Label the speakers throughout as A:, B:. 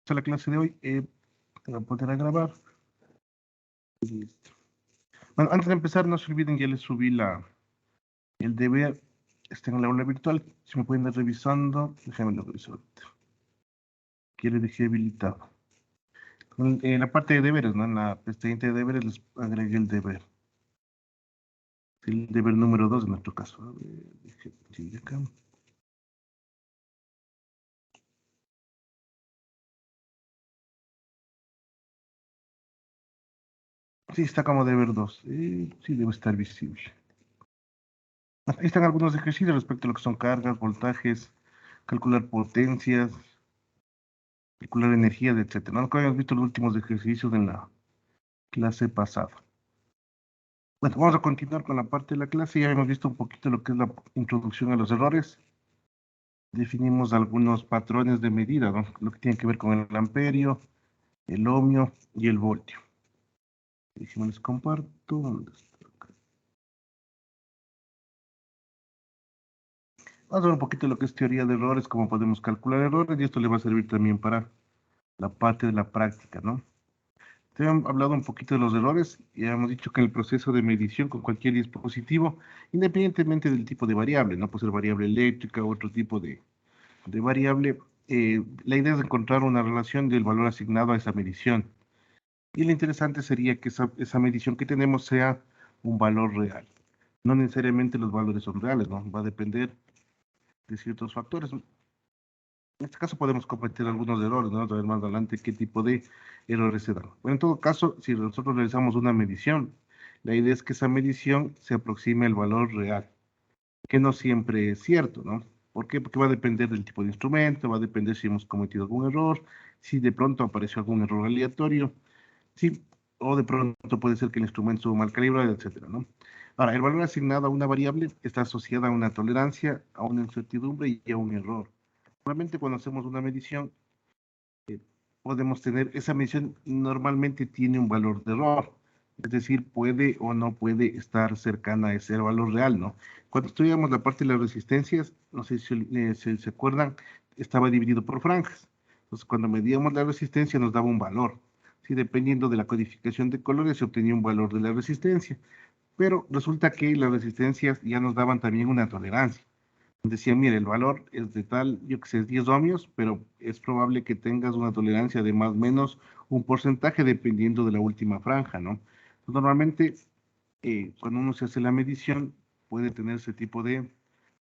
A: A la clase de hoy. Voy a poner a grabar. Listo. Bueno, antes de empezar, no se olviden, ya les subí el deber. Está en la aula virtual. Si me pueden ir revisando, déjenme lo reviso ahorita. Que le dejé habilitado. En la parte de deberes, ¿no? En la pestañita de deberes les agregué el deber. El deber número 2 en nuestro caso. A ver, dejé acá. Sí, está como deber 2. Sí, debe estar visible. Ahí están algunos ejercicios respecto a lo que son cargas, voltajes, calcular potencias, calcular energías, etcétera. ¿No? Que habíamos visto los últimos ejercicios en la clase pasada. Bueno, vamos a continuar con la parte de la clase. Ya hemos visto un poquito lo que es la introducción a los errores. Definimos algunos patrones de medida, ¿no? Lo que tiene que ver con el amperio, el ohmio y el voltio. Déjenme les comparto. ¿Dónde está? Acá. Vamos a ver un poquito lo que es teoría de errores, cómo podemos calcular errores, y esto le va a servir también para la parte de la práctica, ¿no? Te he hablado un poquito de los errores y hemos dicho que en el proceso de medición con cualquier dispositivo, independientemente del tipo de variable, no puede ser variable eléctrica u otro tipo de variable, la idea es encontrar una relación del valor asignado a esa medición. Y lo interesante sería que esa medición que tenemos sea un valor real. No necesariamente los valores son reales, ¿no? Va a depender de ciertos factores. En este caso podemos cometer algunos errores, ¿no? Vamos a ver más adelante qué tipo de errores se dan. Bueno, en todo caso, si nosotros realizamos una medición, la idea es que esa medición se aproxime al valor real, que no siempre es cierto, ¿no? ¿Por qué? Porque va a depender del tipo de instrumento, va a depender si hemos cometido algún error, si de pronto apareció algún error aleatorio, sí, o de pronto puede ser que el instrumento estuvo mal calibrado, etcétera, ¿no? Ahora, el valor asignado a una variable está asociada a una tolerancia, a una incertidumbre y a un error. Normalmente cuando hacemos una medición, podemos tener, esa medición normalmente tiene un valor de error, es decir, puede o no puede estar cercana a ese valor real, ¿no? Cuando estudiamos la parte de las resistencias, no sé si se acuerdan, estaba dividido por franjas. Entonces, cuando medíamos la resistencia nos daba un valor. Sí, dependiendo de la codificación de colores se obtenía un valor de la resistencia, pero resulta que las resistencias ya nos daban también una tolerancia. Decía, mire, el valor es de tal, yo que sé, es 10 ohmios, pero es probable que tengas una tolerancia de más o menos un porcentaje dependiendo de la última franja, ¿no? Normalmente, cuando uno se hace la medición, puede tener ese tipo de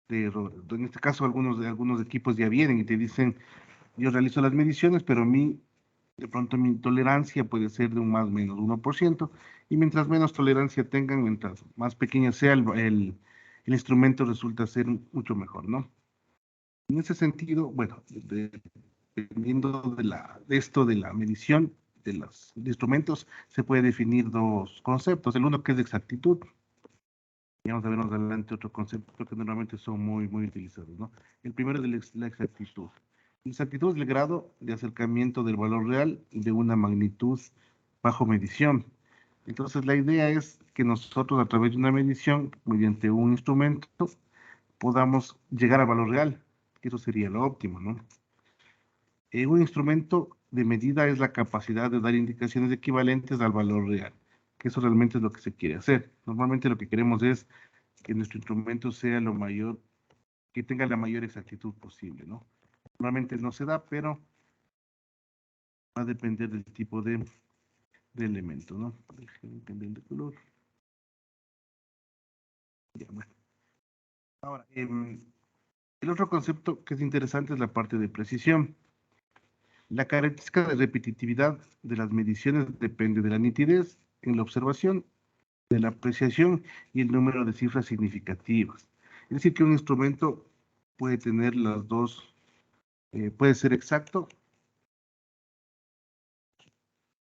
A: errores. En este caso, algunos equipos ya vienen y te dicen, yo realizo las mediciones, pero de pronto mi tolerancia puede ser de un más o menos 1%, y mientras menos tolerancia tengan, mientras más pequeña sea el instrumento, resulta ser mucho mejor, ¿no? En ese sentido, bueno, dependiendo de esto de la medición de los instrumentos, se puede definir dos conceptos. El uno que es de exactitud. Y vamos a ver más adelante otro concepto que normalmente son muy utilizados, ¿no? El primero es la exactitud. La exactitud es el grado de acercamiento del valor real de una magnitud bajo medición. Entonces, la idea es que nosotros, a través de una medición, mediante un instrumento, podamos llegar al valor real, que eso sería lo óptimo, ¿no? Un instrumento de medida es la capacidad de dar indicaciones equivalentes al valor real, que eso realmente es lo que se quiere hacer. Normalmente lo que queremos es que nuestro instrumento sea lo mayor, que tenga la mayor exactitud posible, ¿no? Normalmente no se da, pero va a depender del tipo de elemento, ¿no? Déjenme cambiar de color. Ya, bueno. Ahora, el otro concepto que es interesante es la parte de precisión. La característica de repetitividad de las mediciones depende de la nitidez en la observación, de la apreciación y el número de cifras significativas. Es decir, que un instrumento puede tener las dos, puede ser exacto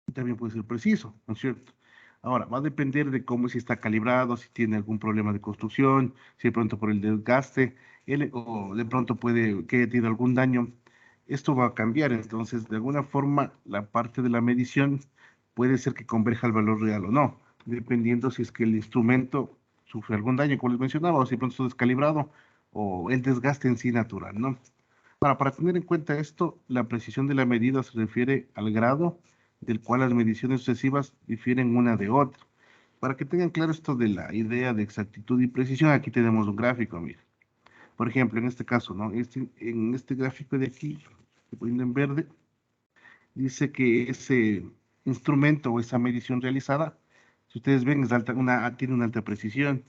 A: y también puede ser preciso, ¿no es cierto? Ahora, va a depender de cómo si está calibrado, si tiene algún problema de construcción, si de pronto por el desgaste, o de pronto puede que haya tenido algún daño. Esto va a cambiar, entonces, de alguna forma, la parte de la medición puede ser que converja al valor real o no, dependiendo si es que el instrumento sufre algún daño, como les mencionaba, o si de pronto está descalibrado, o el desgaste en sí natural, ¿no? Ahora, para tener en cuenta esto, la precisión de la medida se refiere al grado del cual las mediciones sucesivas difieren una de otra. Para que tengan claro esto de la idea de exactitud y precisión, aquí tenemos un gráfico, mira. Por ejemplo, en este caso, ¿no? En este gráfico de aquí, poniendo en verde, dice que ese instrumento o esa medición realizada, si ustedes ven, tiene una alta precisión,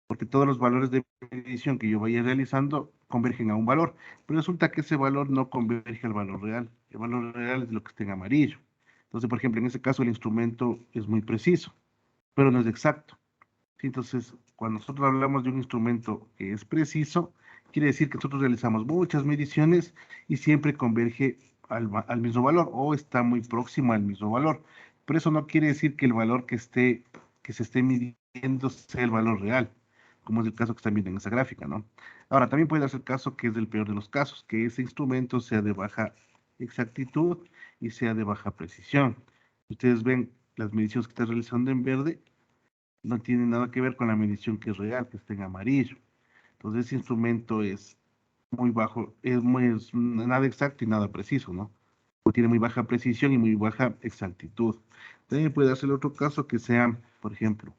A: porque todos los valores de medición que yo vaya realizando convergen a un valor, pero resulta que ese valor no converge al valor real. El valor real es lo que está en amarillo. Entonces, por ejemplo, en ese caso el instrumento es muy preciso, pero no es exacto. ¿Sí? Entonces, cuando nosotros hablamos de un instrumento que es preciso, quiere decir que nosotros realizamos muchas mediciones y siempre converge al mismo valor o está muy próximo al mismo valor. Pero eso no quiere decir que el valor que se esté midiendo sea el valor real, como es el caso que están viendo en esa gráfica, ¿no? Ahora, también puede darse el caso que es el peor de los casos, que ese instrumento sea de baja exactitud y sea de baja precisión. Ustedes ven las mediciones que está realizando en verde, no tiene nada que ver con la medición que es real, que está en amarillo. Entonces, ese instrumento es muy bajo, es nada exacto y nada preciso, ¿no? O tiene muy baja precisión y muy baja exactitud. También puede darse el otro caso que sea, por ejemplo,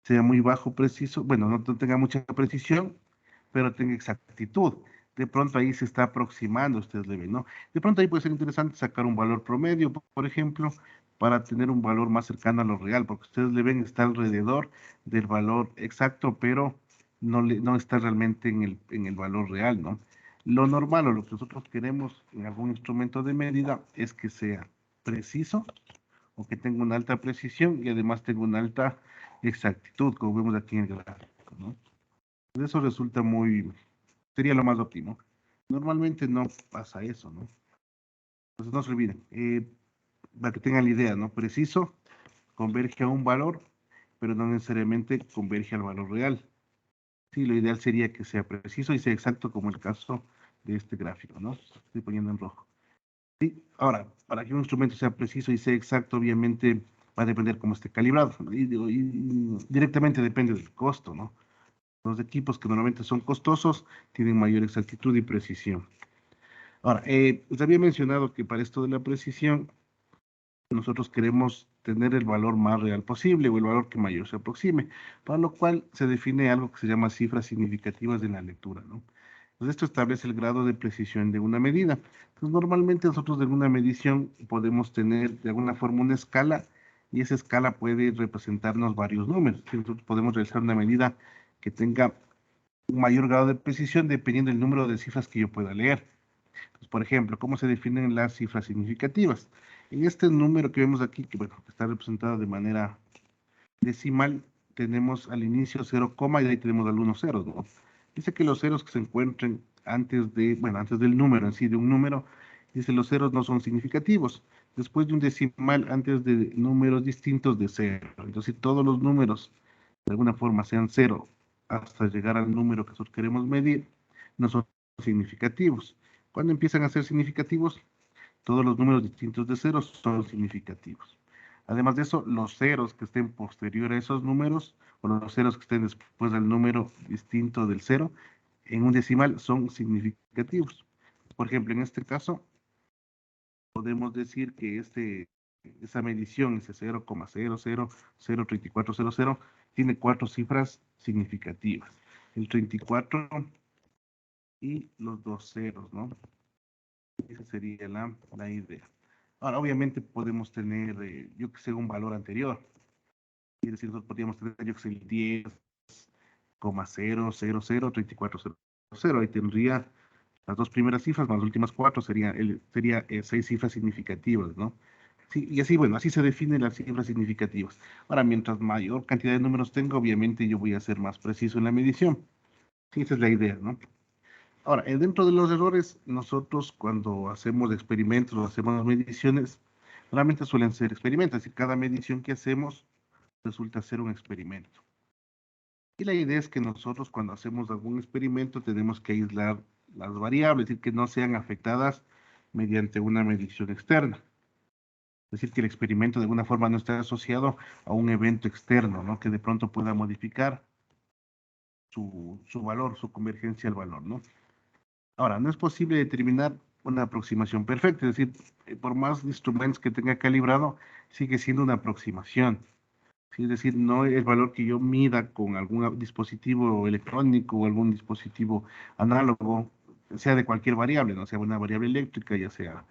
A: sea muy bajo preciso, bueno, no tenga mucha precisión, pero tenga exactitud. De pronto ahí se está aproximando, ustedes le ven, ¿no? De pronto ahí puede ser interesante sacar un valor promedio, por ejemplo, para tener un valor más cercano a lo real, porque ustedes le ven está alrededor del valor exacto, pero no está realmente en el valor real, ¿no? Lo normal o lo que nosotros queremos en algún instrumento de medida es que sea preciso o que tenga una alta precisión y además tenga una alta exactitud, como vemos aquí en el gráfico, ¿no? Eso resulta sería lo más óptimo. Normalmente no pasa eso, ¿no? Entonces no se olviden, para que tengan la idea, ¿no? Preciso converge a un valor, pero no necesariamente converge al valor real. Sí, lo ideal sería que sea preciso y sea exacto como el caso de este gráfico, ¿no? Estoy poniendo en rojo. Sí, ahora, para que un instrumento sea preciso y sea exacto, obviamente va a depender cómo esté calibrado, ¿no? Y directamente depende del costo, ¿no? Los equipos que normalmente son costosos tienen mayor exactitud y precisión. Ahora, les había mencionado que para esto de la precisión, nosotros queremos tener el valor más real posible o el valor que mayor se aproxime, para lo cual se define algo que se llama cifras significativas de la lectura, ¿no? Entonces, esto establece el grado de precisión de una medida. Entonces, normalmente nosotros de una medición podemos tener de alguna forma una escala y esa escala puede representarnos varios números. Nosotros podemos realizar una medida que tenga un mayor grado de precisión dependiendo del número de cifras que yo pueda leer. Entonces, por ejemplo, ¿cómo se definen las cifras significativas? En este número que vemos aquí, que bueno, está representado de manera decimal, tenemos al inicio 0, y de ahí tenemos algunos ceros, ¿no? Dice que los ceros que se encuentren antes del número en sí, de un número, dice los ceros no son significativos. Después de un decimal, antes de números distintos de cero. Entonces, si todos los números de alguna forma sean cero hasta llegar al número que nosotros queremos medir, no son significativos. Cuando empiezan a ser significativos, todos los números distintos de ceros son significativos. Además de eso, los ceros que estén posterior a esos números, o los ceros que estén después del número distinto del cero, en un decimal son significativos. Por ejemplo, en este caso, podemos decir que esa medición, ese 0,00003400, tiene 4 cifras significativas. El 34 y los dos ceros, ¿no? Esa sería la idea. Ahora, obviamente podemos tener, yo que sé, un valor anterior. Es decir, nosotros podríamos tener, yo que sé, el 10,0003400. Ahí tendría las dos primeras cifras más las últimas cuatro, sería 6 cifras significativas, ¿no? Sí, y así, bueno, así se definen las cifras significativas. Ahora, mientras mayor cantidad de números tenga, obviamente yo voy a ser más preciso en la medición. Sí, esa es la idea, ¿no? Ahora, dentro de los errores, nosotros cuando hacemos experimentos o hacemos mediciones, realmente suelen ser experimentos, es decir, cada medición que hacemos resulta ser un experimento. Y la idea es que nosotros cuando hacemos algún experimento tenemos que aislar las variables, es decir, que no sean afectadas mediante una medición externa. Es decir, que el experimento de alguna forma no esté asociado a un evento externo, ¿no? Que de pronto pueda modificar su valor, su convergencia al valor, ¿no? Ahora, no es posible determinar una aproximación perfecta, es decir, por más instrumentos que tenga calibrado, sigue siendo una aproximación. Sí, es decir, no el valor que yo mida con algún dispositivo electrónico o algún dispositivo análogo, sea de cualquier variable, no sea una variable eléctrica, ya sea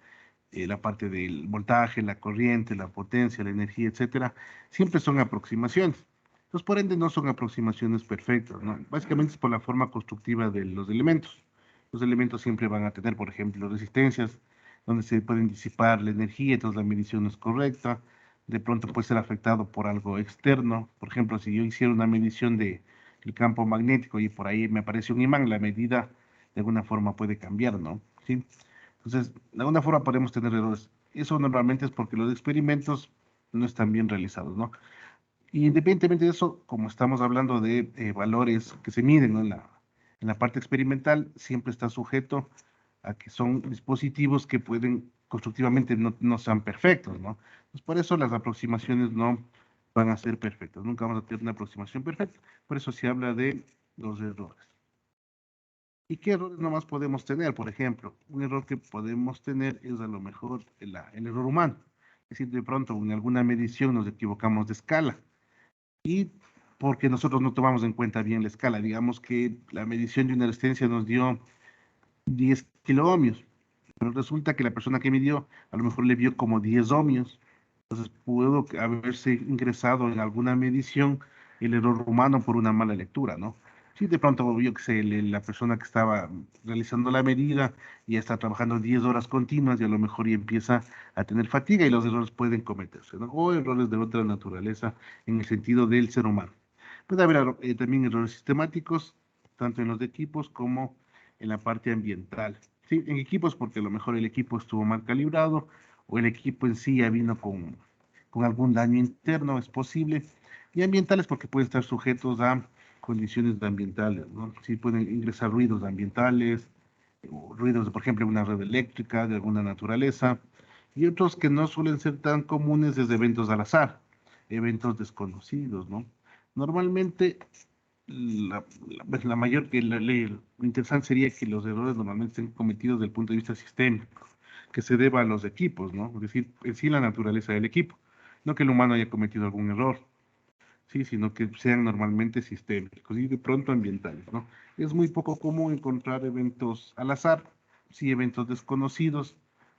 A: la parte del voltaje, la corriente, la potencia, la energía, etcétera, siempre son aproximaciones. Entonces, por ende, no son aproximaciones perfectas, ¿no? Básicamente es por la forma constructiva de los elementos. Los elementos siempre van a tener, por ejemplo, resistencias, donde se pueden disipar la energía, entonces la medición no es correcta. De pronto puede ser afectado por algo externo. Por ejemplo, si yo hiciera una medición del campo magnético y por ahí me aparece un imán, la medida de alguna forma puede cambiar, ¿no? ¿Sí? Entonces, de alguna forma podemos tener errores. Eso normalmente es porque los experimentos no están bien realizados, ¿no? Y independientemente de eso, como estamos hablando de valores que se miden, ¿no? En la parte experimental, siempre está sujeto a que son dispositivos que pueden constructivamente no sean perfectos, ¿no? Pues por eso las aproximaciones no van a ser perfectas. Nunca vamos a tener una aproximación perfecta. Por eso se habla de los errores. ¿Y qué errores nomás podemos tener? Por ejemplo, un error que podemos tener es a lo mejor el error humano. Es decir, de pronto en alguna medición nos equivocamos de escala y porque nosotros no tomamos en cuenta bien la escala. Digamos que la medición de una resistencia nos dio 10 kiloohmios, pero resulta que la persona que midió a lo mejor le vio como 10 ohmios. Entonces pudo haberse ingresado en alguna medición el error humano por una mala lectura, ¿no? Sí, de pronto vio que la persona que estaba realizando la medida ya está trabajando 10 horas continuas y a lo mejor ya empieza a tener fatiga y los errores pueden cometerse, ¿no? O errores de otra naturaleza en el sentido del ser humano. Puede haber también errores sistemáticos, tanto en los equipos como en la parte ambiental. Sí, en equipos porque a lo mejor el equipo estuvo mal calibrado o el equipo en sí ya vino con algún daño interno, es posible. Y ambientales porque pueden estar sujetos a condiciones ambientales, ¿no? Sí pueden ingresar ruidos ambientales, o ruidos, por ejemplo, una red eléctrica de alguna naturaleza, y otros que no suelen ser tan comunes desde eventos al azar, eventos desconocidos, ¿no? Normalmente la mayor, lo interesante sería que los errores normalmente estén cometidos desde el punto de vista sistémico, que se deba a los equipos, ¿no? Es decir, en sí la naturaleza del equipo, no que el humano haya cometido algún error, sí, sino que sean normalmente sistémicos y de pronto ambientales, ¿no? Es muy poco común encontrar eventos al azar, sí, eventos desconocidos,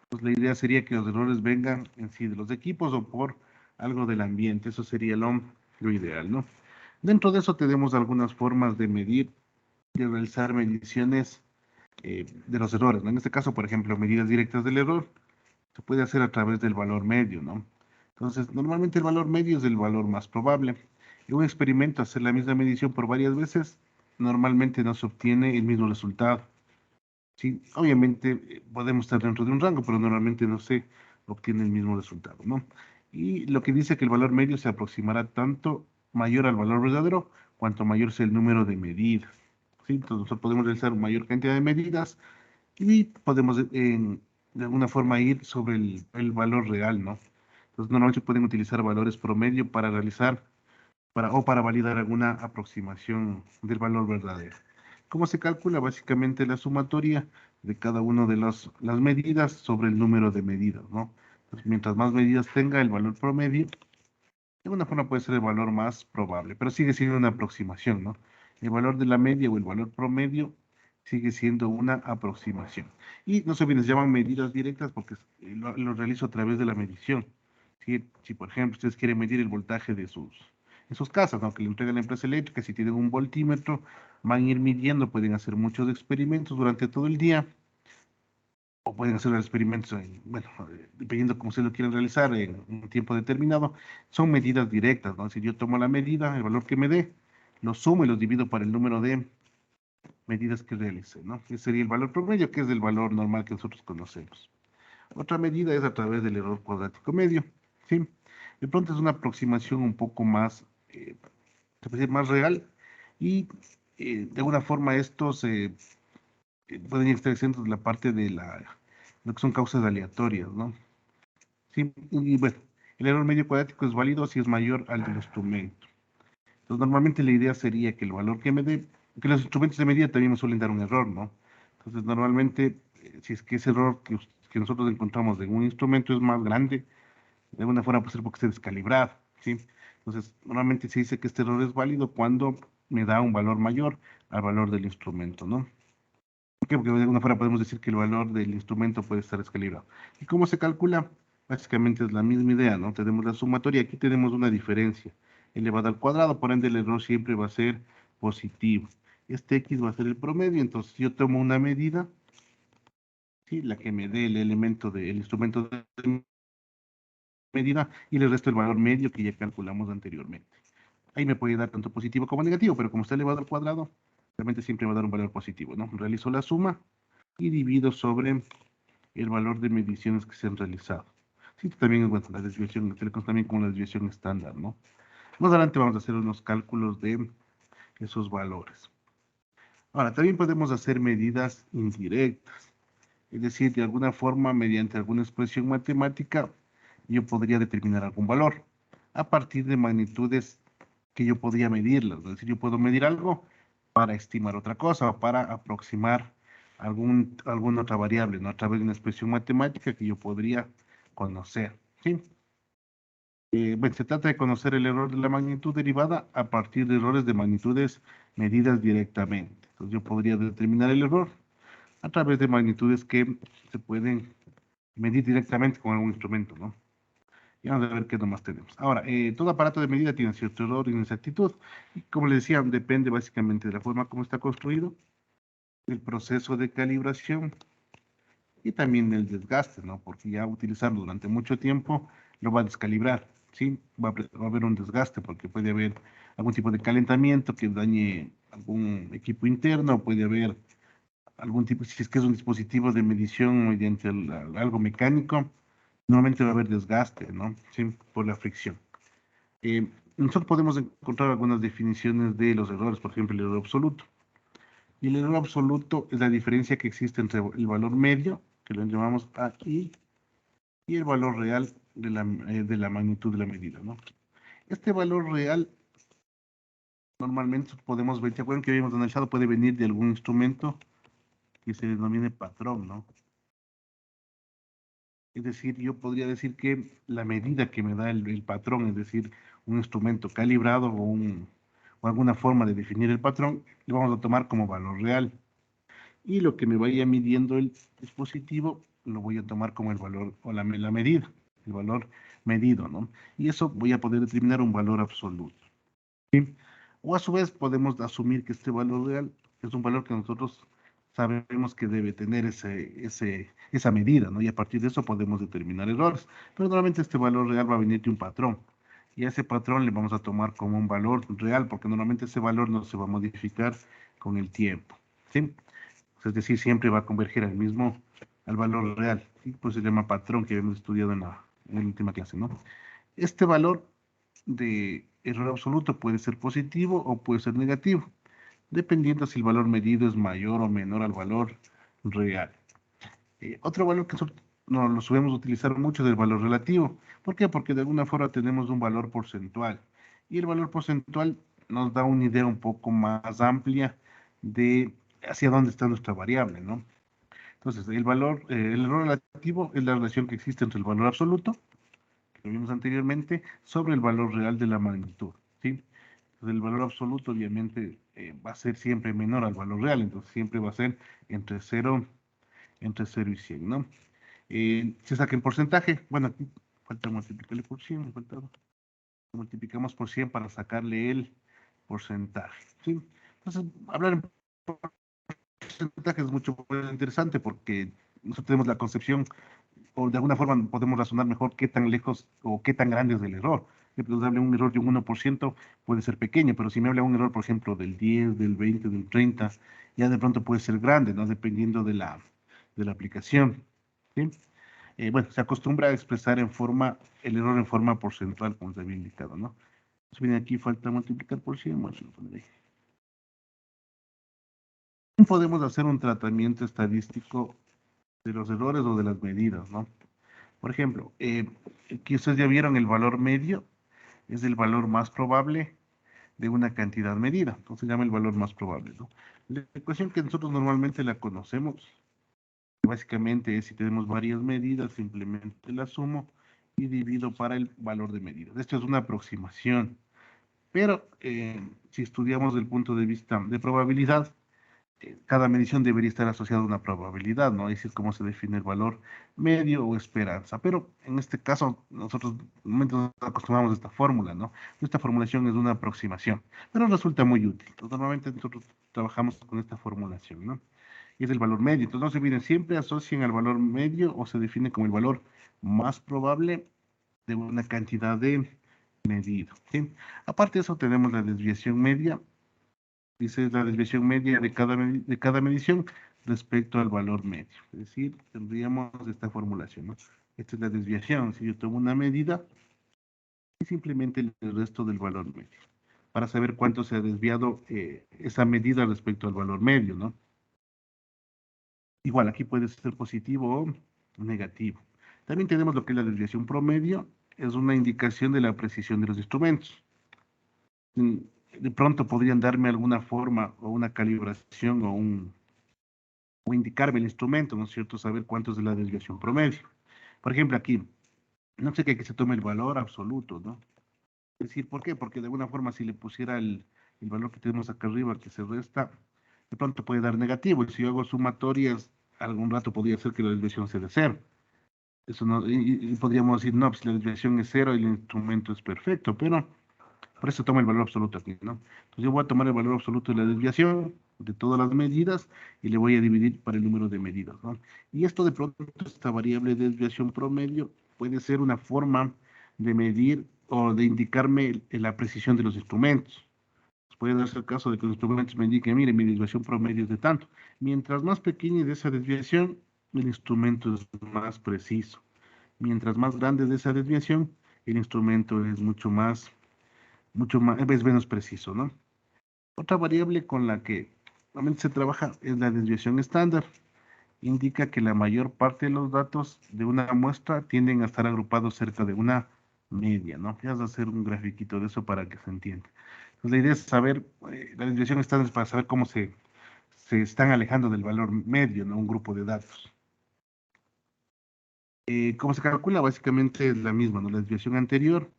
A: pues la idea sería que los errores vengan en sí de los equipos o por algo del ambiente, eso sería lo ideal, ¿no? Dentro de eso tenemos algunas formas de medir, de realizar mediciones de los errores, ¿no? En este caso, por ejemplo, medidas directas del error se puede hacer a través del valor medio, ¿no? Entonces, normalmente el valor medio es el valor más probable. En un experimento, hacer la misma medición por varias veces, normalmente no se obtiene el mismo resultado. Sí, obviamente podemos estar dentro de un rango, pero normalmente no se obtiene el mismo resultado, ¿no? Y lo que dice que el valor medio se aproximará tanto mayor al valor verdadero, cuanto mayor sea el número de medidas. ¿Sí? Entonces nosotros podemos realizar mayor cantidad de medidas y podemos de alguna forma ir sobre el valor real, ¿no? Entonces normalmente pueden utilizar valores promedio para realizar o para validar alguna aproximación del valor verdadero. ¿Cómo se calcula? Básicamente la sumatoria de cada una de las medidas sobre el número de medidas, ¿no? Entonces, mientras más medidas tenga el valor promedio, de alguna forma puede ser el valor más probable, pero sigue siendo una aproximación, ¿no? El valor de la media o el valor promedio sigue siendo una aproximación. Y no se olviden, se llaman medidas directas porque lo realizo a través de la medición. Si, por ejemplo, ustedes quieren medir el voltaje en sus casas, ¿no? Que le entrega la empresa eléctrica, si tienen un voltímetro, van a ir midiendo, pueden hacer muchos experimentos durante todo el día, o pueden hacer los experimentos, bueno, dependiendo cómo se lo quieran realizar en un tiempo determinado, son medidas directas, ¿no? Si yo tomo la medida, el valor que me dé, lo sumo y lo divido para el número de medidas que realice, ¿no? Ese sería el valor promedio, que es el valor normal que nosotros conocemos. Otra medida es a través del error cuadrático medio, ¿sí? De pronto es una aproximación un poco más, se puede decir, más real y de alguna forma estos pueden estar exentos de la parte de lo que son causas aleatorias, ¿no? Sí, y bueno, el error medio cuadrático es válido si es mayor al del instrumento. Entonces, normalmente la idea sería que el valor que me dé, que los instrumentos de medida también me suelen dar un error, ¿no? Entonces, normalmente, si es que ese error que nosotros encontramos en un instrumento es más grande, de alguna forma puede ser porque esté descalibrado, ¿sí? Entonces, normalmente se dice que este error es válido cuando me da un valor mayor al valor del instrumento, ¿no? ¿Por qué? Porque de alguna forma podemos decir que el valor del instrumento puede estar descalibrado. ¿Y cómo se calcula? Básicamente es la misma idea, ¿no? Tenemos la sumatoria, aquí tenemos una diferencia elevada al cuadrado, por ende el error siempre va a ser positivo. Este X va a ser el promedio, entonces yo tomo una medida, ¿sí? La que me dé el elemento del instrumento de medida y le resto el valor medio que ya calculamos anteriormente. Ahí me puede dar tanto positivo como negativo, pero como está elevado al cuadrado, realmente siempre va a dar un valor positivo, ¿no? Realizo la suma y divido sobre el valor de mediciones que se han realizado. Sí, también, bueno, la desviación de telecom también como la desviación estándar, ¿no? Más adelante vamos a hacer unos cálculos de esos valores. Ahora, también podemos hacer medidas indirectas, es decir, de alguna forma, mediante alguna expresión matemática, yo podría determinar algún valor a partir de magnitudes que yo podría medirlas. Es decir, yo puedo medir algo para estimar otra cosa o para aproximar alguna otra variable, ¿no? A través de una expresión matemática que yo podría conocer, ¿sí? Bueno, se trata de conocer el error de la magnitud derivada a partir de errores de magnitudes medidas directamente. Entonces yo podría determinar el error a través de magnitudes que se pueden medir directamente con algún instrumento, ¿no? Y vamos a ver qué nomás tenemos. Ahora, todo aparato de medida tiene cierto error y inexactitud. Y como les decía, depende básicamente de la forma como está construido, del proceso de calibración y también del desgaste, ¿no? Porque ya utilizarlo durante mucho tiempo lo va a descalibrar, ¿sí? Va a haber un desgaste porque puede haber algún tipo de calentamiento que dañe algún equipo interno, puede haber algún tipo, si es que es un dispositivo de medición mediante algo mecánico, normalmente va a haber desgaste, ¿no? Sí, por la fricción. Nosotros podemos encontrar algunas definiciones de los errores, por ejemplo, el error absoluto. Y el error absoluto es la diferencia que existe entre el valor medio, que lo llamamos AI, y el valor real de la magnitud de la medida, ¿no? Este valor real, normalmente podemos ver, ¿te acuerdan que habíamos analizado? Puede venir de algún instrumento que se denomine patrón, ¿no? Es decir, yo podría decir que la medida que me da el patrón, es decir, un instrumento calibrado o alguna forma de definir el patrón, lo vamos a tomar como valor real. Y lo que me vaya midiendo el dispositivo, lo voy a tomar como el valor o la medida, el valor medido, ¿no? Y eso voy a poder determinar un valor absoluto. ¿Sí? O a su vez podemos asumir que este valor real es un valor que nosotros sabemos que debe tener esa medida, ¿no? Y a partir de eso podemos determinar errores. Pero normalmente este valor real va a venir de un patrón. Y a ese patrón le vamos a tomar como un valor real, porque normalmente ese valor no se va a modificar con el tiempo. ¿Sí? Es decir, siempre va a converger al valor real. ¿Sí? Pues se llama patrón que hemos estudiado en la última clase, ¿no? Este valor de error absoluto puede ser positivo o puede ser negativo, dependiendo si el valor medido es mayor o menor al valor real. Otro valor que no, lo solemos utilizar mucho es el valor relativo. ¿Por qué? Porque de alguna forma tenemos un valor porcentual. Y el valor porcentual nos da una idea un poco más amplia de hacia dónde está nuestra variable, ¿no? Entonces, el error relativo es la relación que existe entre el valor absoluto que vimos anteriormente, sobre el valor real de la magnitud, ¿sí? Entonces, el valor absoluto obviamente va a ser siempre menor al valor real, entonces siempre va a ser entre 0, entre 0 y 100, ¿no? Se saca en porcentaje, bueno, aquí falta multiplicarle por 100, multiplicamos por 100 para sacarle el porcentaje, ¿sí? Entonces, hablar en porcentaje es mucho más interesante porque nosotros tenemos la concepción o de alguna forma podemos razonar mejor qué tan lejos o qué tan grande es el error. Si me habla un error de un 1%, puede ser pequeño, pero si me habla un error, por ejemplo, del 10, del 20, del 30, ya de pronto puede ser grande, ¿no? Dependiendo de la aplicación. ¿Sí? Bueno, se acostumbra a expresar el error en forma porcentual, como se había indicado, ¿no? Entonces, viene aquí, falta multiplicar por 100, bueno, lo pondré ahí. Podemos hacer un tratamiento estadístico de los errores o de las medidas, ¿no? Por ejemplo, aquí ustedes ya vieron el valor medio, es el valor más probable de una cantidad medida, entonces se llama el valor más probable, ¿no? La ecuación que nosotros normalmente la conocemos, básicamente es si tenemos varias medidas, simplemente la sumo y divido para el valor de medida. Esto es una aproximación, pero si estudiamos desde el punto de vista de probabilidad, cada medición debería estar asociada a una probabilidad, ¿no? Es decir, cómo se define el valor medio o esperanza. Pero en este caso, nosotros normalmente nos acostumbramos a esta fórmula, ¿no? Esta formulación es una aproximación, pero resulta muy útil. Entonces, normalmente nosotros trabajamos con esta formulación, ¿no? Y es el valor medio. Entonces, no se olviden, siempre asocian al valor medio o se define como el valor más probable de una cantidad de medido, ¿sí? Aparte de eso, tenemos la desviación media. Dice la desviación media de cada medición respecto al valor medio. Es decir, tendríamos esta formulación, ¿no? Esta es la desviación. Si yo tomo una medida y simplemente el resto del valor medio, para saber cuánto se ha desviado esa medida respecto al valor medio, ¿no? Igual, aquí puede ser positivo o negativo. También tenemos lo que es la desviación promedio, es una indicación de la precisión de los instrumentos. Mm, De pronto podrían darme alguna forma o una calibración o indicarme el instrumento, ¿no es cierto? Saber cuánto es de la desviación promedio. Por ejemplo, aquí, no sé que se tome el valor absoluto, ¿no? Es decir, ¿por qué? Porque de alguna forma si le pusiera el valor que tenemos acá arriba que se resta, de pronto puede dar negativo. Y si yo hago sumatorias, algún rato podría ser que la desviación sea de cero. Eso no, y podríamos decir, no, pues la desviación es cero y el instrumento es perfecto, pero por eso toma el valor absoluto aquí, ¿no? Entonces yo voy a tomar el valor absoluto de la desviación de todas las medidas y le voy a dividir para el número de medidas, ¿no? Y esto de pronto, esta variable de desviación promedio puede ser una forma de medir o de indicarme la precisión de los instrumentos. Puede darse el caso de que los instrumentos me indiquen, mire, mi desviación promedio es de tanto. Mientras más pequeña es esa desviación, el instrumento es más preciso. Mientras más grande es esa desviación, el instrumento es mucho más, es menos preciso, ¿no? Otra variable con la que normalmente se trabaja es la desviación estándar. Indica que la mayor parte de los datos de una muestra tienden a estar agrupados cerca de una media, ¿no? Ya vas a hacer un grafiquito de eso para que se entienda. Entonces, la idea es saber, la desviación estándar es para saber cómo se están alejando del valor medio, ¿no? Un grupo de datos. ¿Cómo se calcula? Básicamente es la misma, ¿no? La desviación anterior,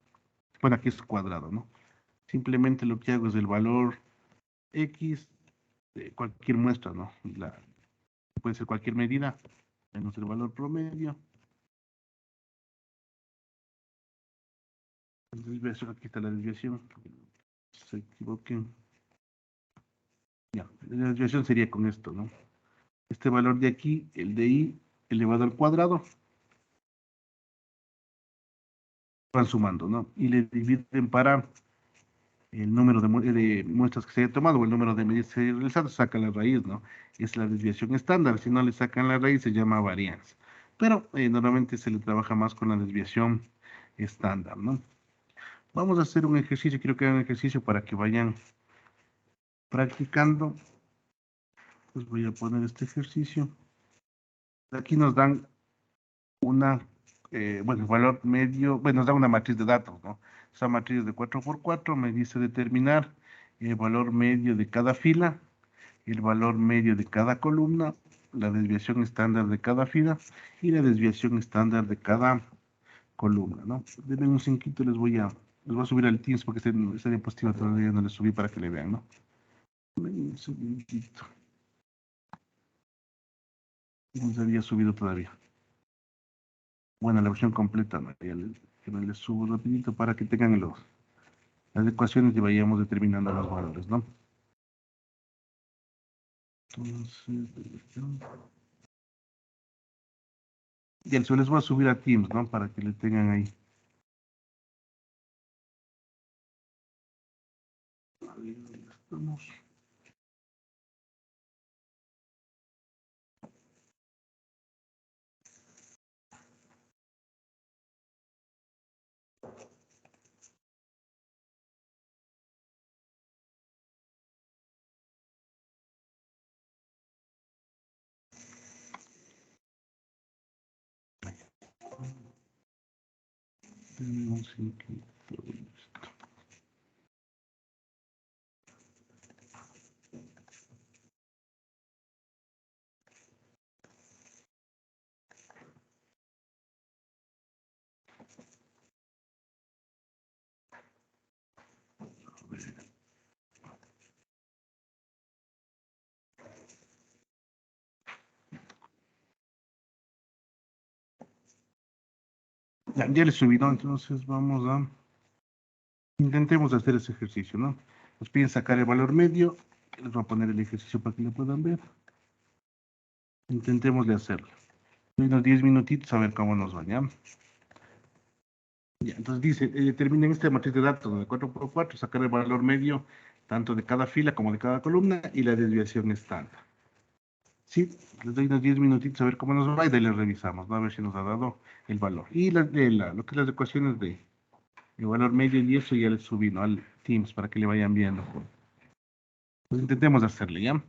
A: bueno, aquí es cuadrado, ¿no? Simplemente lo que hago es el valor X de cualquier muestra, ¿no? Puede ser cualquier medida, menos el valor promedio. La desviación, aquí está la desviación. Se equivoquen. Ya, la desviación sería con esto, ¿no? Este valor de aquí, el de I elevado al cuadrado, van sumando, ¿no? Y le dividen para el número de muestras que se haya tomado o el número de medidas que se haya realizado, saca la raíz, ¿no? Es la desviación estándar. Si no le sacan la raíz, se llama varianza. Pero normalmente se le trabaja más con la desviación estándar, ¿no? Vamos a hacer un ejercicio, quiero que hagan un ejercicio para que vayan practicando. Les voy a poner este ejercicio. Aquí nos dan bueno, el valor medio, bueno, nos da una matriz de datos, ¿no? Esa matriz de 4 por 4 me dice determinar el valor medio de cada fila, el valor medio de cada columna, la desviación estándar de cada fila y la desviación estándar de cada columna, ¿no? Denme un cinquito, les voy a subir al Teams porque esta diapositiva todavía no les subí para que le vean, ¿no? Un segundito. No se había subido todavía. Bueno, la versión completa, ¿no? Que me les subo rapidito para que tengan las ecuaciones y vayamos determinando los valores, ¿no? Entonces, y el les voy a subir a Teams, ¿no? Para que le tengan ahí. Ahí estamos. Tenemos aquí. Ya le subí, ¿no? Entonces vamos a... Intentemos hacer ese ejercicio, ¿no? Nos piden sacar el valor medio. Les voy a poner el ejercicio para que lo puedan ver. Intentemos de hacerlo. Unos 10 minutitos a ver cómo nos va, ¿ya? Ya, entonces dice, determinen esta matriz de datos de 4 por 4, sacar el valor medio tanto de cada fila como de cada columna y la desviación estándar. Sí, les doy unos 10 minutitos a ver cómo nos va y de ahí les revisamos, ¿no? A ver si nos ha dado el valor. Y lo que es las ecuaciones de el valor medio y eso ya les subí, ¿no? Al Teams para que le vayan viendo. Pues intentemos hacerle, ¿ya?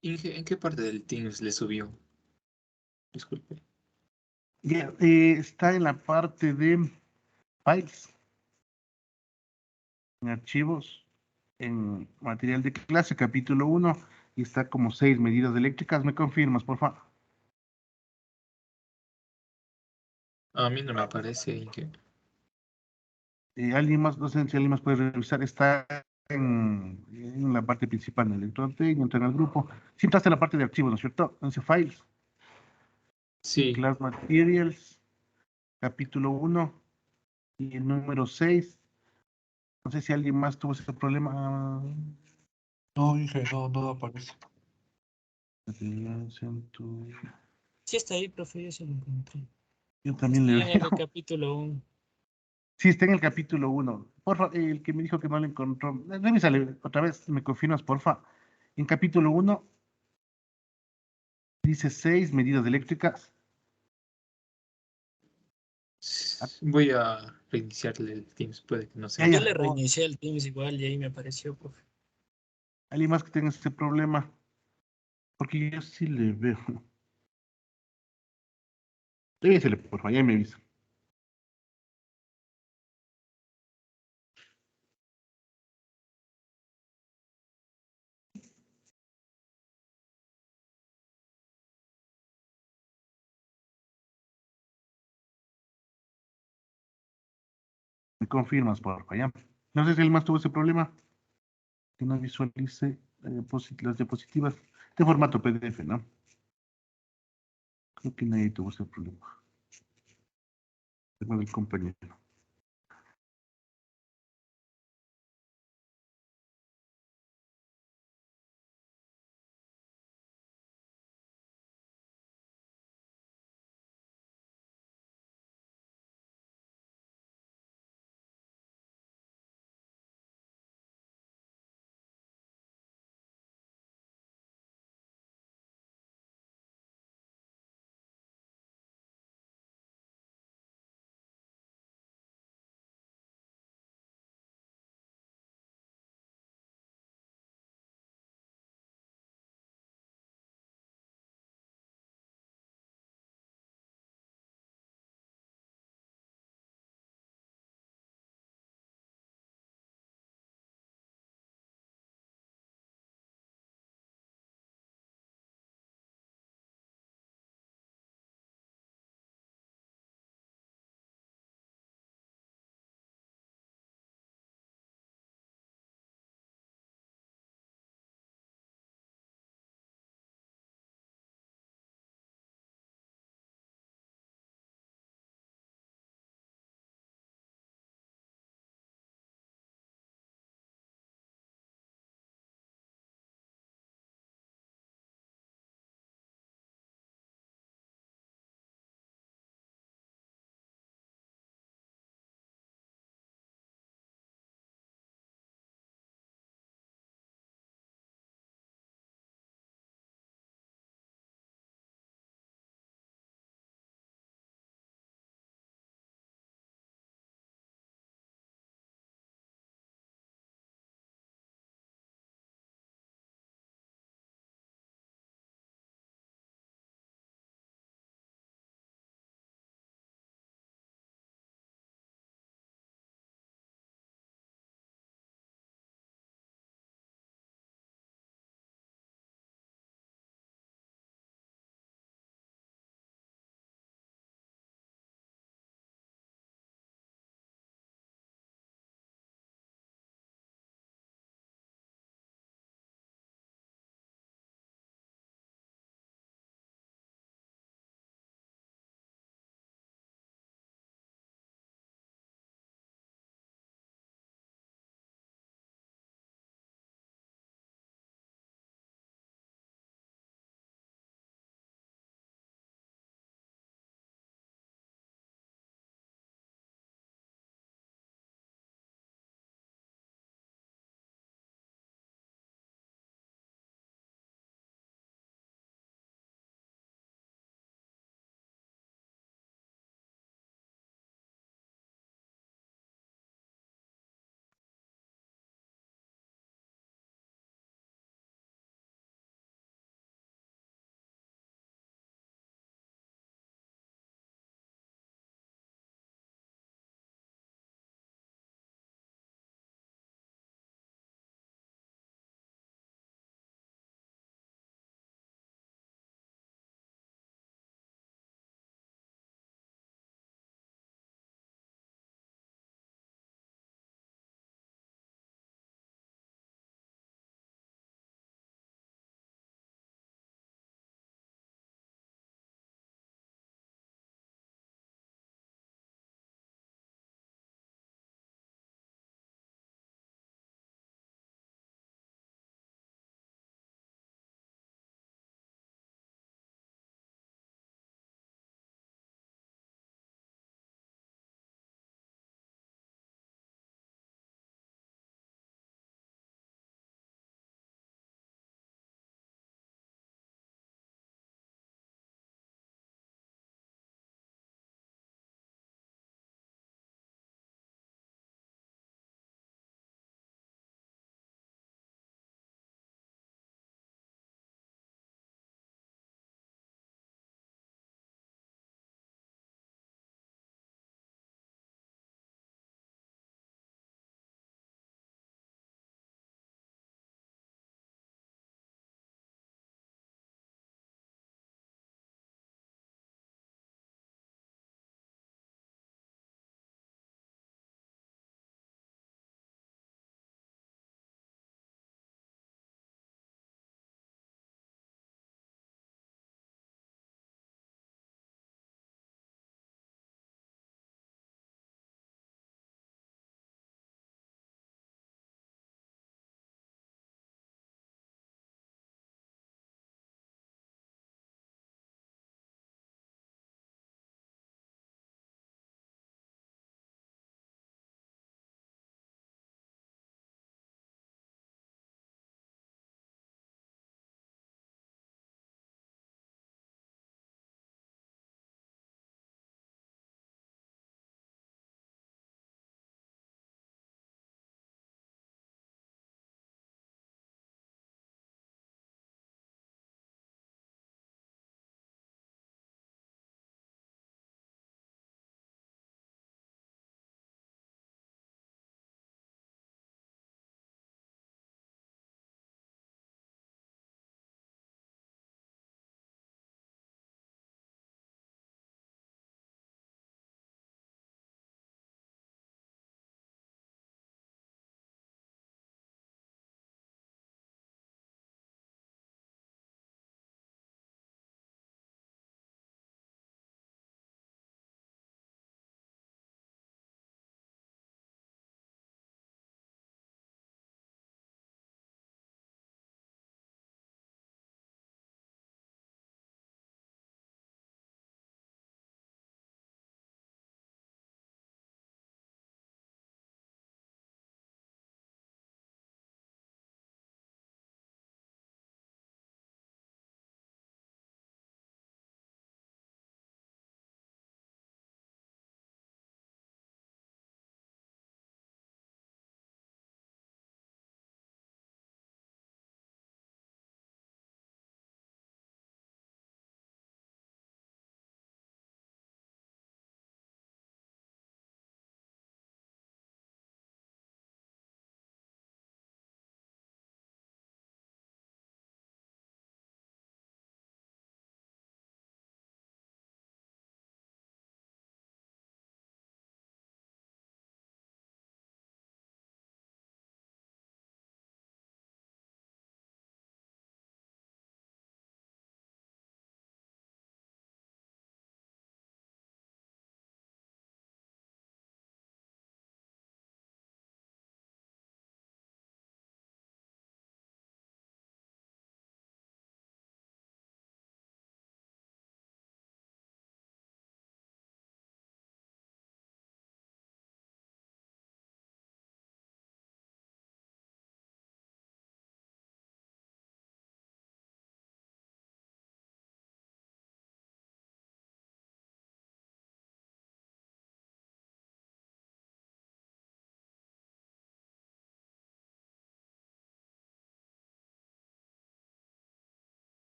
B: Inge, ¿en qué parte del Teams le subió? Disculpe.
A: Ya, está en la parte de files, en archivos, en material de clase, capítulo 1 y está como 6 medidas eléctricas. ¿Me confirmas, por favor?
B: A mí no me aparece, Inge.
A: Alguien más, no sé si alguien más puede revisar, está en la parte principal del electrotécnico, entra en el grupo. Siempre está en la parte de archivos, ¿no es cierto? Entonces, files,
B: Sí,
A: class materials, capítulo 1 y el número 6. No sé si alguien más tuvo ese problema.
C: No, dije, no, no aparece.
D: Sí está ahí, profe, yo se lo encontré.
A: Yo también
D: Está
A: le
D: en el
A: veo.
D: capítulo 1.
A: Sí, está en el capítulo 1. Porfa, el que me dijo que no lo encontró, revísale otra vez, me confirmas, porfa. En capítulo 1 dice 6 medidas eléctricas.
B: voy a reiniciarle el Teams, puede que no
A: Ya,
B: sea.
D: Yo
A: ya.
D: le reinicié el Teams igual y ahí me apareció, profe.
A: Alguien más que tenga este problema, porque yo sí le veo. Revísale, porfa, ya me avisa. Me confirmas, porfa, ya. No sé si alguien más tuvo ese problema, que no visualice las diapositivas de formato PDF, ¿no? Creo que nadie tuvo ese problema. Tema del compañero.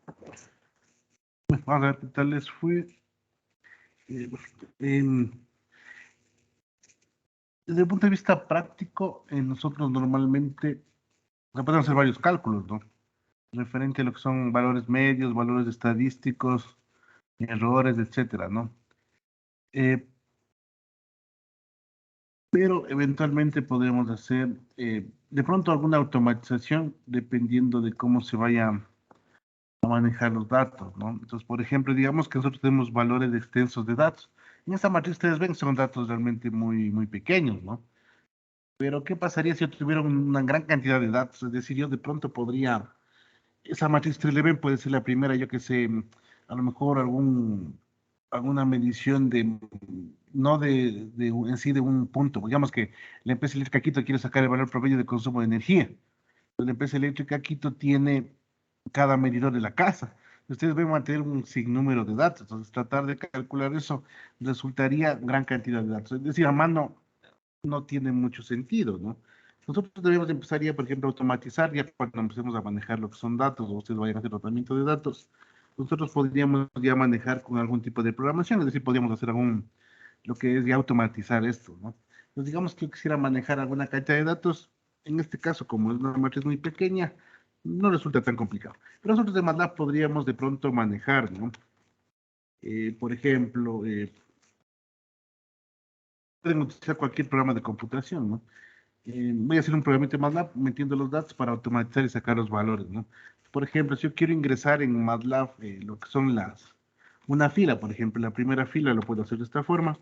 A: Bueno, vamos a ver qué tal les fue. Desde el punto de vista práctico, nosotros normalmente se pueden hacer varios cálculos, ¿no? Referente a lo que son valores medios, valores estadísticos, errores, etcétera, ¿no? Eh, pero eventualmente podemos hacer de pronto alguna automatización dependiendo de cómo se vaya a manejar los datos, ¿no? Entonces, por ejemplo, digamos que nosotros tenemos valores extensos de datos. En esta matriz ustedes ven que son datos realmente muy pequeños, ¿no? Pero ¿qué pasaría si yo tuviera una gran cantidad de datos? Es decir, yo de pronto podría, esa matriz 3 puede ser la primera, yo que sé, a lo mejor alguna medición de, no en sí de un punto. Digamos que la empresa eléctrica Quito quiere sacar el valor promedio de consumo de energía. La empresa eléctrica Quito tiene cada medidor de la casa. Ustedes van a tener un sinnúmero de datos. Entonces, tratar de calcular eso resultaría gran cantidad de datos. Es decir, a mano no tiene mucho sentido, ¿no? Nosotros debemos empezar ya, por ejemplo, a automatizar ya cuando empecemos a manejar lo que son datos o ustedes vayan a hacer tratamiento de datos. Nosotros podríamos ya manejar con algún tipo de programación, es decir, podríamos hacer lo que es ya automatizar esto, ¿no? Entonces, digamos que yo quisiera manejar alguna cantidad de datos, en este caso, como es una matriz muy pequeña, no resulta tan complicado. Pero nosotros de MATLAB podríamos de pronto manejar, ¿no? Por ejemplo, pueden utilizar cualquier programa de computación, ¿no? Voy a hacer un programita en MATLAB metiendo los datos para automatizar y sacar los valores, ¿no? Por ejemplo, si yo quiero ingresar en MATLAB lo que son una fila, por ejemplo, la primera fila lo puedo hacer de esta forma,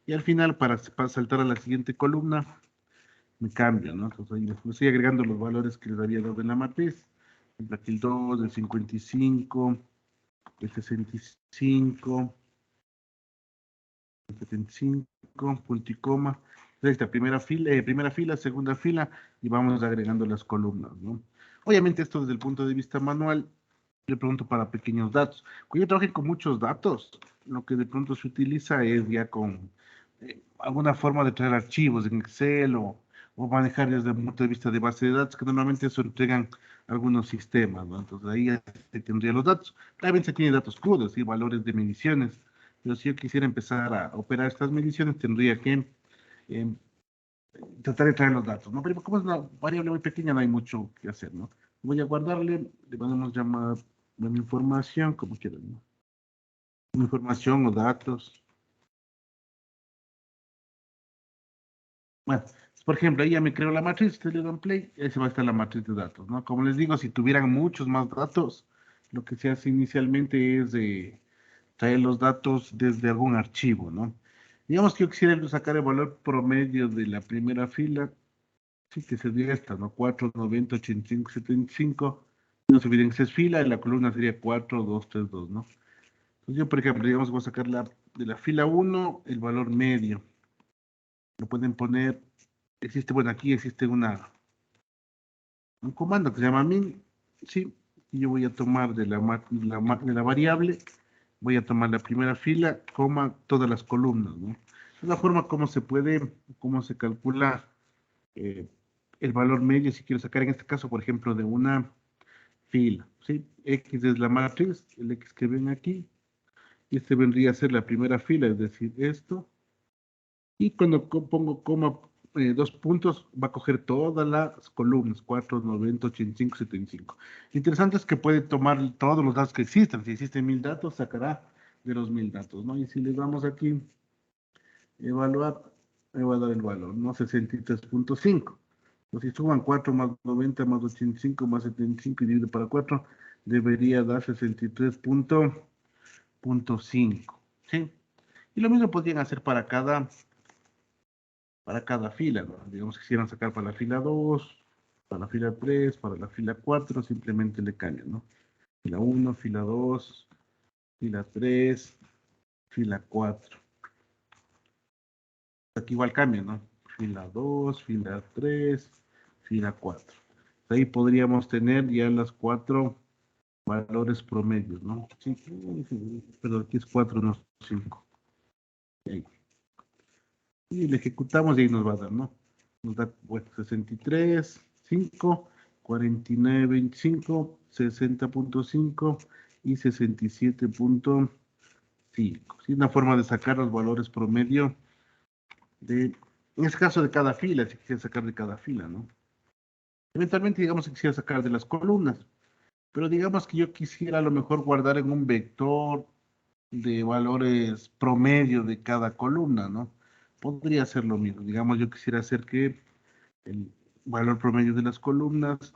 A: y al final para saltar a la siguiente columna, me cambio, ¿no? Entonces ahí le estoy agregando los valores que les había dado en la matriz, aquí el 2, el 55, el 65, el 75, punto y coma. Esta primera fila, segunda fila, y vamos agregando las columnas, ¿no? Obviamente esto desde el punto de vista manual, de pronto para pequeños datos. Cuando yo trabaje con muchos datos, lo que de pronto se utiliza es ya con alguna forma de traer archivos en Excel o manejar desde el punto de vista de base de datos, que normalmente eso entregan algunos sistemas, ¿no? Entonces ahí ya se tendría los datos. También se tiene datos crudos y valores de mediciones, pero si yo quisiera empezar a operar estas mediciones, tendría que eh, tratar de traer los datos, ¿no? Pero como es una variable muy pequeña, no hay mucho que hacer, ¿no? Voy a guardarle, le podemos llamar buena información, como quieran, ¿no? Información o datos. Bueno, por ejemplo, ahí ya me creo la matriz, ustedes le dan play, y ahí se va a estar la matriz de datos, ¿no? Como les digo, si tuvieran muchos más datos, lo que se hace inicialmente es traer los datos desde algún archivo, ¿no? Digamos que yo quisiera sacar el valor promedio de la primera fila, sí, que sería esta, ¿no? 4, 90, 85, 75. No se olviden que es fila y la columna sería 4, 2, 3, 2, ¿no? Entonces yo, por ejemplo, digamos, voy a sacar de la fila 1 el valor medio. Lo pueden poner, bueno, aquí existe un comando que se llama min, ¿sí? Y yo voy a tomar de la variable, voy a tomar la primera fila, coma, todas las columnas, ¿no? Es la forma como cómo se calcula eh, el valor medio, si quiero sacar en este caso, por ejemplo, de una fila, ¿sí? X es la matriz, el X que ven aquí, y este vendría a ser la primera fila, es decir, esto, y cuando pongo coma, 2 puntos, va a coger todas las columnas, 4, 90, 85, 75. Lo interesante es que puede tomar todos los datos que existen, si existen 1000 datos, sacará de los 1000 datos, ¿no? Y si le damos aquí, evaluar, me va a dar el valor, ¿no? 63.5. Pues si suban 4 más 90 más 85 más 75 y dividido para 4, debería dar 63.5, ¿sí? Y lo mismo podrían hacer para cada fila, ¿no? Digamos que quisieran sacar para la fila 2, para la fila 3, para la fila 4, simplemente le cambian, ¿no? Fila 1, fila 2, fila 3, fila 4. Aquí igual cambia, ¿no? Fila 2, fila 3, fila 4. Ahí podríamos tener ya las 4 valores promedios, ¿no? Sí, perdón, aquí es 4, no 5. Y le ejecutamos y ahí nos va a dar, ¿no? Nos da, bueno, 63, 5, 49.25, 60.5 y 67.5. Sí, una forma de sacar los valores promedio en este caso de cada fila, si quisiera sacar de cada fila, ¿no? Eventualmente, digamos que quisiera sacar de las columnas, pero digamos que yo quisiera a lo mejor guardar en un vector de valores promedio de cada columna, ¿no? Podría ser lo mismo. Digamos, yo quisiera hacer que el valor promedio de las columnas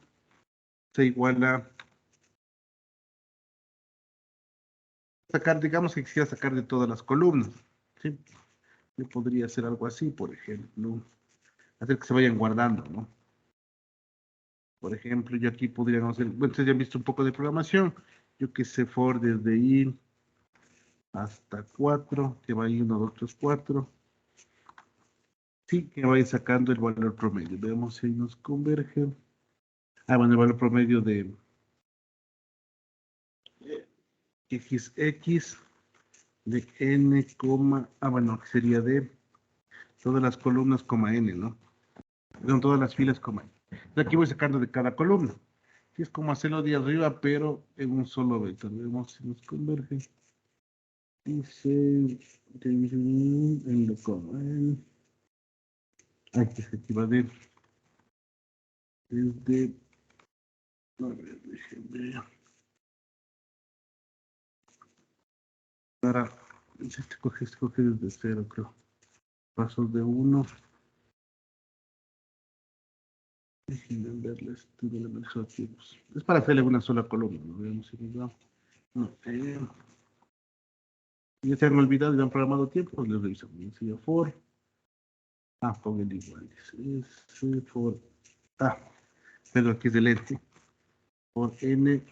A: sea igual a sacar, digamos que quisiera sacar de todas las columnas, ¿sí? Yo podría hacer algo así, por ejemplo, hacer que se vayan guardando, ¿no? Por ejemplo, yo aquí podría hacer, bueno, ustedes ya han visto un poco de programación, yo que sé for desde i hasta 4, que va ahí 1, 2, 3, 4. Sí, que vaya sacando el valor promedio. Veamos si nos converge. Ah, bueno, el valor promedio de XX de n, bueno, que sería de todas las columnas, n, ¿no? Son todas las filas, n. Entonces aquí voy sacando de cada columna. Sí, es como hacerlo de arriba, pero en un solo vector. Veamos si nos converge. Dice en lo coma. Aquí se activa desde. A ver, déjenme. Para. Este coge desde 0, creo. Pasos de 1. Déjenme ver la estructura de elementos activos. Es para hacerle una sola columna. ¿No? Veamos si nos da. No, ya se han olvidado y han programado tiempo, pues les reviso. Sería for. Con el igual. Es for. Pero aquí es del ente. Por n.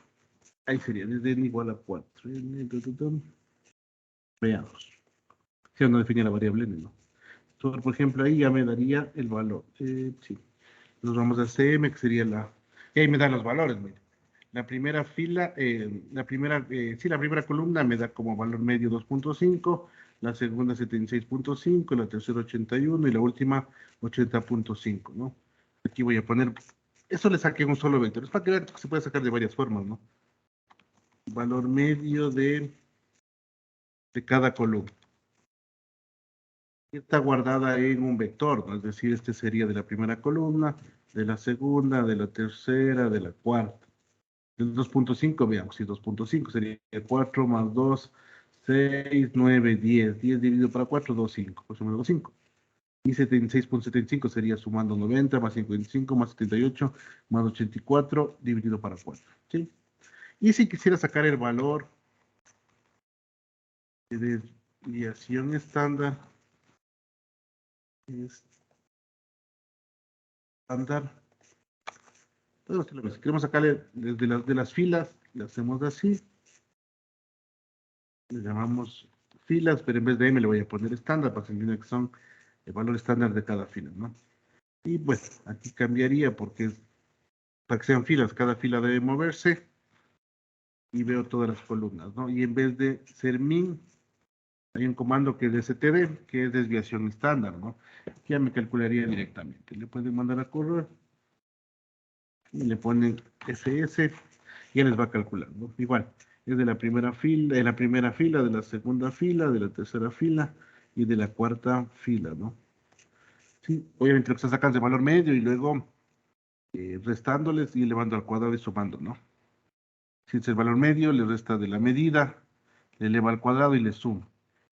A: Ahí sería desde n igual a 4. Veamos. Si no definía la variable n, ¿no? Entonces, por ejemplo, ahí ya me daría el valor. Sí. Nos vamos a CM, que sería la... Y ahí me dan los valores, mire. La primera fila, la primera columna me da como valor medio 2.5, la segunda 76.5, la tercera 81 y la última 80.5, ¿no? Aquí voy a poner, eso le saqué un solo vector, es para que vean que se puede sacar de varias formas, ¿no? Valor medio de cada columna. Está guardada en un vector, ¿no? Es decir, este sería de la primera columna, de la segunda, de la tercera, de la cuarta. El 2.5, veamos, si 2.5 sería 4 más 2, 6, 9, 10. 10 dividido para 4, 2, 5. Pues sumando 5. Y 76.75 sería sumando 90 más 55 más 78 más 84 dividido para 4. ¿Sí? Y si quisiera sacar el valor de desviación estándar, si queremos sacarle desde de las filas, le hacemos así. Le llamamos filas, pero en vez de M le voy a poner estándar para que se entienda que son el valor estándar de cada fila, ¿no? Y pues aquí cambiaría porque para que sean filas, cada fila debe moverse y veo todas las columnas, ¿no? Y en vez de ser min, hay un comando que es std, que es desviación estándar, ¿no? Ya me calcularía directamente. Le pueden mandar a correr y le ponen ss y ya les va a calcular, ¿no? Igual, es de la primera fila, de la segunda fila, de la tercera fila y de la cuarta fila, ¿no? Sí, obviamente lo que se sacan de valor medio y luego restándoles y elevando al cuadrado y sumando, ¿no? Si es el valor medio, le resta de la medida, le eleva al cuadrado y le suma.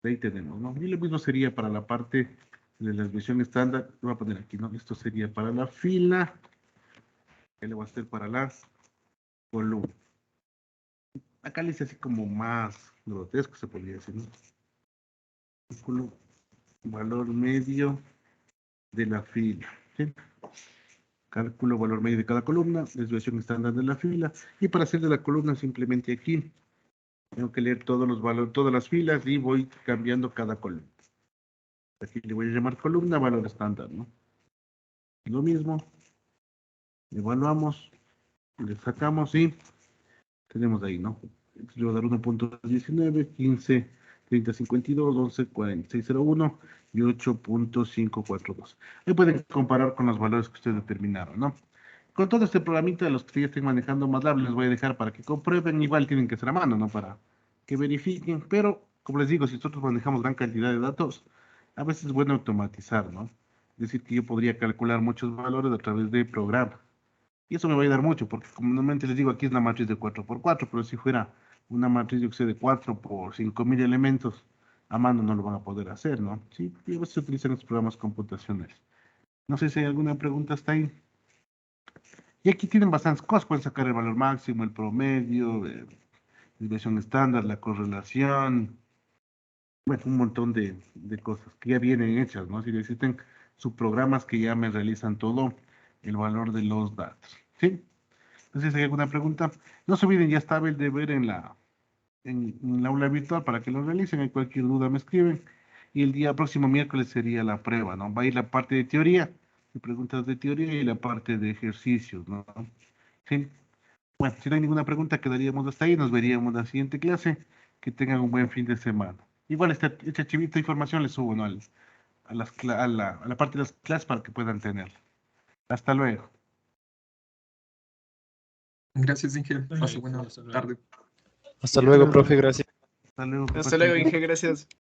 A: Ahí tenemos, ¿no? Y lo mismo sería para la parte de la desviación estándar. Lo voy a poner aquí, ¿no? Esto sería para la fila. Que le voy a hacer para las columnas. Acá le hice así como más grotesco, se podría decir, ¿no? Cálculo valor medio de la fila. ¿Sí? Cálculo valor medio de cada columna, desviación estándar de la fila. Y para hacer de la columna, simplemente aquí tengo que leer todos los valores, todas las filas y voy cambiando cada columna. Aquí le voy a llamar columna, valor estándar, ¿no? Lo mismo. Evaluamos, le sacamos y tenemos ahí, ¿no? Le voy a dar 1.19, 15, 30, 52, 11, 4601 y 8.542. Ahí pueden comparar con los valores que ustedes determinaron, ¿no? con todo este programita, los que ya estén manejando MATLAB les voy a dejar para que comprueben, igual tienen que ser a mano, ¿no? Para que verifiquen, pero como les digo, si nosotros manejamos gran cantidad de datos, a veces es bueno automatizar, ¿no? Es decir, que yo podría calcular muchos valores a través de programa. Y eso me va a ayudar mucho, porque como normalmente les digo, aquí es una matriz de 4x4, pero si fuera una matriz, yo que sé, de 4 por 5000 elementos, a mano no lo van a poder hacer, ¿no? Sí, y a veces se utilizan estos programas computacionales. No sé si hay alguna pregunta hasta ahí. Y aquí tienen bastantes cosas, pueden sacar el valor máximo, el promedio, desviación estándar, la correlación, bueno, un montón de cosas que ya vienen hechas, ¿no? Si existen subprogramas que ya me realizan todo el valor de los datos, ¿sí? Entonces, ¿hay alguna pregunta? No se olviden, ya estaba el deber en la aula virtual para que lo realicen. Hay cualquier duda me escriben. Y el día próximo miércoles sería la prueba, ¿no? Va a ir la parte de teoría, de preguntas de teoría y la parte de ejercicios, ¿no? Sí. Bueno, si no hay ninguna pregunta, quedaríamos hasta ahí. Nos veríamos en la siguiente clase. Que tengan un buen fin de semana. Igual esta chivita información les subo, ¿no? A la parte de las clases para que puedan tenerla. Hasta luego.
E: Gracias, Inge. Pase buena
B: Hasta luego.
E: tarde.
F: Hasta luego, profe, gracias.
A: Hasta luego. que
G: Hasta
A: pasen
G: luego,
A: bien.
G: Inge, gracias.